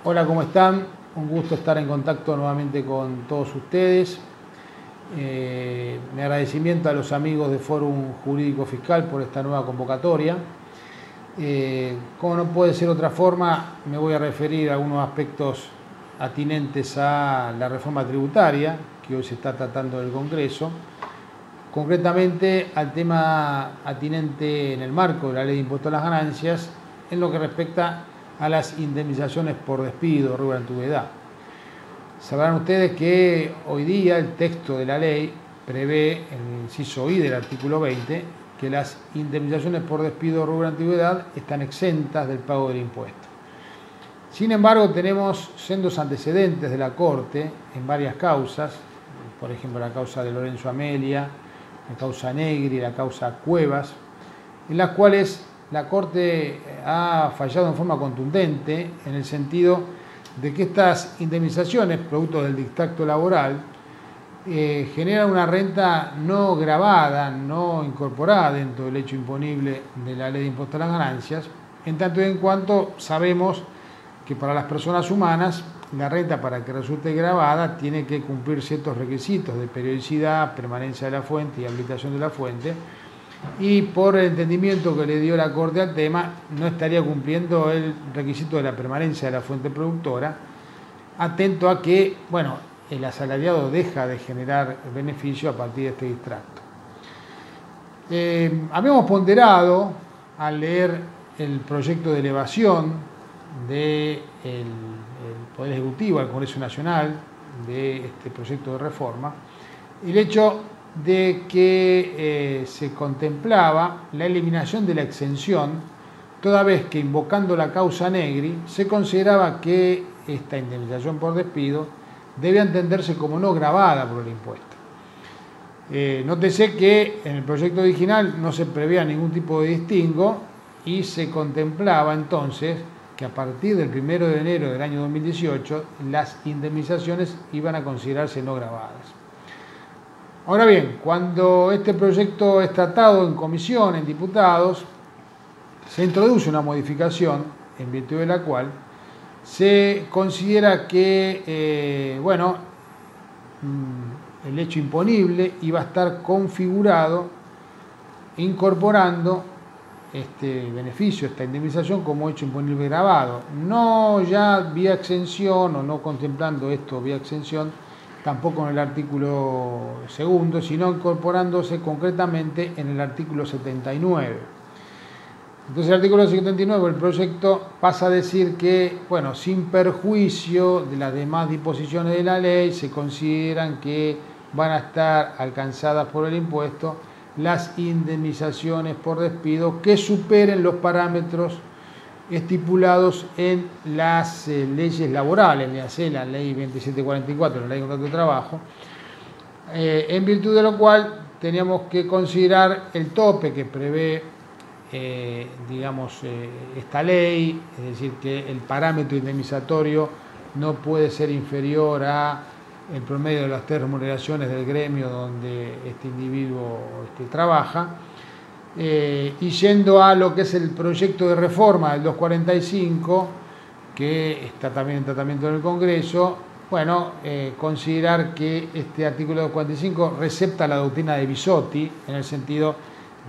Hola, ¿cómo están? Un gusto estar en contacto nuevamente con todos ustedes. Mi agradecimiento a los amigos de Fórum Jurídico Fiscal por esta nueva convocatoria. Como no puede ser otra forma, me voy a referir a algunos aspectos atinentes a la reforma tributaria que hoy se está tratando en el Congreso, concretamente al tema atinente en el marco de la Ley de Impuesto a las Ganancias en lo que respecta a las indemnizaciones por despido, rubro de antigüedad. Sabrán ustedes que hoy día el texto de la ley prevé, en el inciso I del artículo 20, que las indemnizaciones por despido, rubro de antigüedad están exentas del pago del impuesto. Sin embargo, tenemos sendos antecedentes de la Corte en varias causas, por ejemplo la causa de Lorenzo Amelia, la causa Negri, la causa Cuevas, en las cuales la Corte ha fallado en forma contundente en el sentido de que estas indemnizaciones, producto del dictado laboral, generan una renta no gravada, no incorporada dentro del hecho imponible de la Ley de Impuesto a las Ganancias, en tanto y en cuanto sabemos que para las personas humanas la renta, para que resulte gravada, tiene que cumplir ciertos requisitos de periodicidad, permanencia de la fuente y habilitación de la fuente, y por el entendimiento que le dio la Corte al tema, no estaría cumpliendo el requisito de la permanencia de la fuente productora, atento a que, bueno, el asalariado deja de generar beneficio a partir de este distracto. Habíamos ponderado, al leer el proyecto de elevación del Poder Ejecutivo al Congreso Nacional de este proyecto de reforma, el hecho de que se contemplaba la eliminación de la exención, toda vez que invocando la causa Negri se consideraba que esta indemnización por despido debía entenderse como no gravada por el impuesto. Nótese que en el proyecto original no se preveía ningún tipo de distingo y se contemplaba entonces que a partir del 1 de enero del año 2018 las indemnizaciones iban a considerarse no gravadas. Ahora bien, cuando este proyecto es tratado en comisión, en diputados, se introduce una modificación en virtud de la cual se considera que, el hecho imponible iba a estar configurado incorporando este beneficio, esta indemnización como hecho imponible gravado, no ya vía exención o no contemplando esto vía exención, tampoco en el artículo segundo, sino incorporándose concretamente en el artículo 79. Entonces el artículo 79 del proyecto pasa a decir que, bueno, sin perjuicio de las demás disposiciones de la ley, se consideran que van a estar alcanzadas por el impuesto las indemnizaciones por despido que superen los parámetros estipulados en las leyes laborales, la ley 2744, la ley de contrato de trabajo, en virtud de lo cual teníamos que considerar el tope que prevé, esta ley, es decir, que el parámetro indemnizatorio no puede ser inferior a el promedio de las 3 remuneraciones del gremio donde este individuo trabaja. Y yendo a lo que es el proyecto de reforma del 245, que está también en tratamiento en el Congreso, bueno, considerar que este artículo 245 recepta la doctrina de Bisotti, en el sentido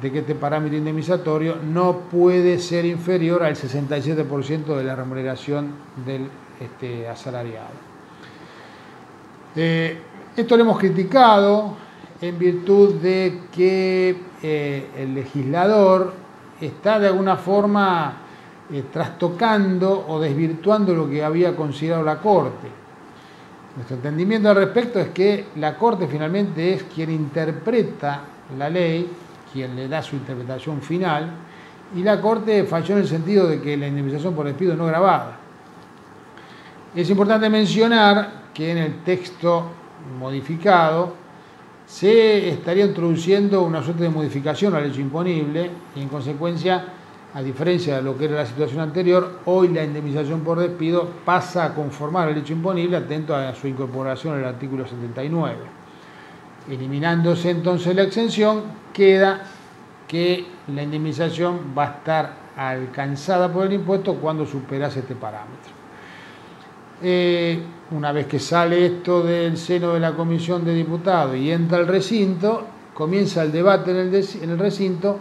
de que este parámetro indemnizatorio no puede ser inferior al 67% de la remuneración del asalariado. Esto lo hemos criticado en virtud de que el legislador está de alguna forma trastocando o desvirtuando lo que había considerado la Corte. Nuestro entendimiento al respecto es que la Corte finalmente es quien interpreta la ley, quien le da su interpretación final, y la Corte falló en el sentido de que la indemnización por despido no gravada. Es importante mencionar que en el texto modificado se estaría introduciendo una suerte de modificación al hecho imponible y en consecuencia, a diferencia de lo que era la situación anterior, hoy la indemnización por despido pasa a conformar el hecho imponible atento a su incorporación al artículo 79. Eliminándose entonces la exención, queda que la indemnización va a estar alcanzada por el impuesto cuando superase este parámetro. Una vez que sale esto del seno de la Comisión de Diputados y entra al recinto, comienza el debate en el recinto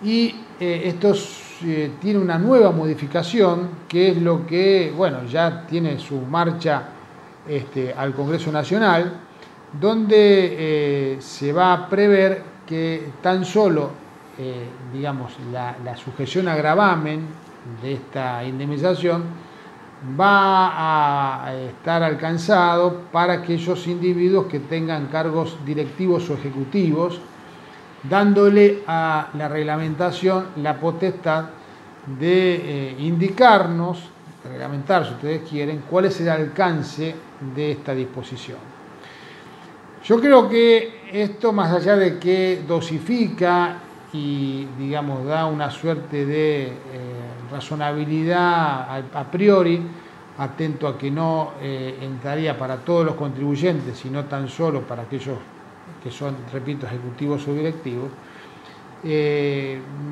y esto tiene una nueva modificación, que es lo que, bueno, ya tiene su marcha al Congreso Nacional, donde se va a prever que tan solo, digamos, la sujeción a gravamen de esta indemnización va a estar alcanzado para aquellos individuos que tengan cargos directivos o ejecutivos, dándole a la reglamentación la potestad de indicarnos, reglamentar si ustedes quieren, cuál es el alcance de esta disposición. Yo creo que esto, más allá de que dosifica y, digamos, da una suerte de razonabilidad a priori, atento a que no entraría para todos los contribuyentes, sino tan solo para aquellos que son, repito, ejecutivos o directivos,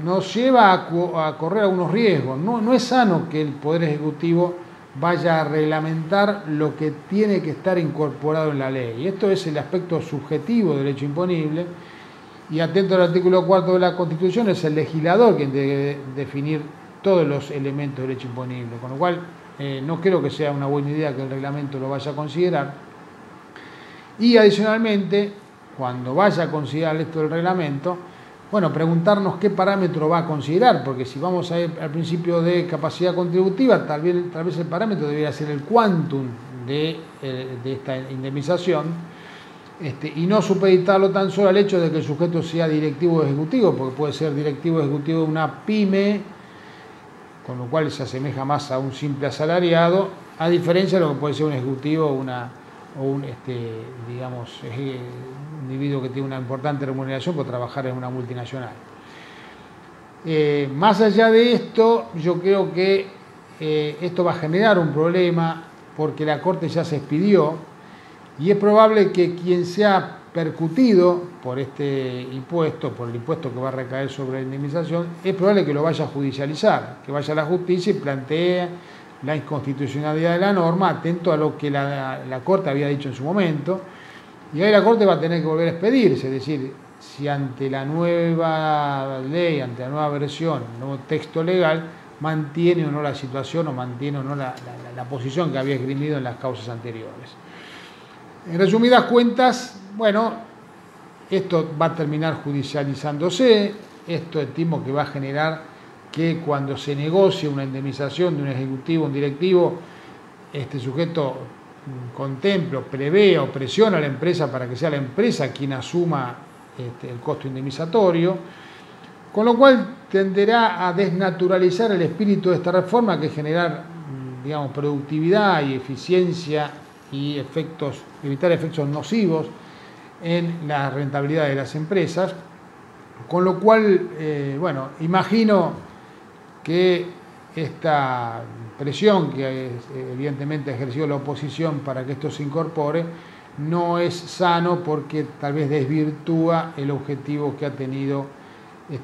nos lleva a correr algunos riesgos. No es sano que el Poder Ejecutivo vaya a reglamentar lo que tiene que estar incorporado en la ley. Y esto es el aspecto subjetivo del hecho imponible, y atento al artículo 4 de la Constitución, es el legislador quien debe definir todos los elementos del hecho imponible, con lo cual no creo que sea una buena idea que el reglamento lo vaya a considerar. Y adicionalmente, cuando vaya a considerar esto del reglamento, bueno, preguntarnos qué parámetro va a considerar, porque si vamos a ir al principio de capacidad contributiva, tal vez el parámetro debería ser el quantum de esta indemnización, y no supeditarlo tan solo al hecho de que el sujeto sea directivo o ejecutivo, porque puede ser directivo o ejecutivo de una pyme, con lo cual se asemeja más a un simple asalariado, a diferencia de lo que puede ser un ejecutivo o un digamos, individuo que tiene una importante remuneración por trabajar en una multinacional. Más allá de esto, yo creo que esto va a generar un problema porque la Corte ya se expidió y es probable que quien sea percutido por este impuesto, por el impuesto que va a recaer sobre la indemnización, es probable que lo vaya a judicializar, que vaya a la justicia y plantee la inconstitucionalidad de la norma, atento a lo que la Corte había dicho en su momento, y ahí la Corte va a tener que volver a expedirse, es decir, si ante la nueva ley, ante la nueva versión, el nuevo texto legal, mantiene o no la situación o mantiene o no la posición que había esgrimido en las causas anteriores. En resumidas cuentas, bueno, esto va a terminar judicializándose, esto estimo que va a generar que cuando se negocie una indemnización de un ejecutivo, un directivo, este sujeto contemple, prevea o presiona a la empresa para que sea la empresa quien asuma el costo indemnizatorio, con lo cual tenderá a desnaturalizar el espíritu de esta reforma, que es generar, digamos, productividad y eficiencia y evitar efectos nocivos en la rentabilidad de las empresas, con lo cual, bueno, imagino que esta presión que evidentemente ha ejercido la oposición para que esto se incorpore no es sano, porque tal vez desvirtúa el objetivo que ha tenido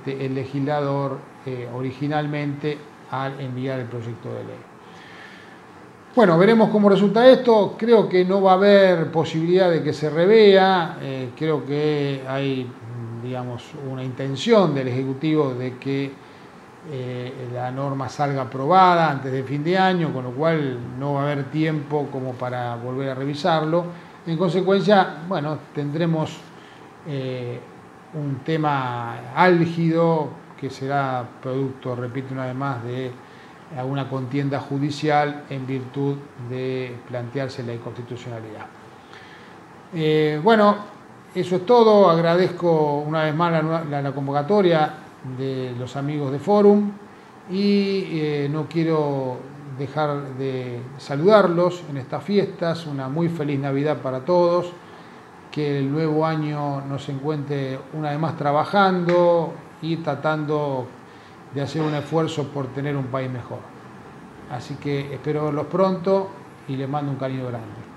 el legislador originalmente al enviar el proyecto de ley. Bueno, veremos cómo resulta esto. Creo que no va a haber posibilidad de que se revea. Creo que hay, digamos, una intención del Ejecutivo de que la norma salga aprobada antes de fin de año, con lo cual no va a haber tiempo como para volver a revisarlo. En consecuencia, bueno, tendremos un tema álgido que será producto, repito una vez más, de alguna contienda judicial en virtud de plantearse la inconstitucionalidad. Bueno, eso es todo. Agradezco una vez más la convocatoria de los amigos de Forum y no quiero dejar de saludarlos en estas fiestas. Una muy feliz Navidad para todos, que el nuevo año nos encuentre una vez más trabajando y tratando de hacer un esfuerzo por tener un país mejor. Así que espero verlos pronto y les mando un cariño grande.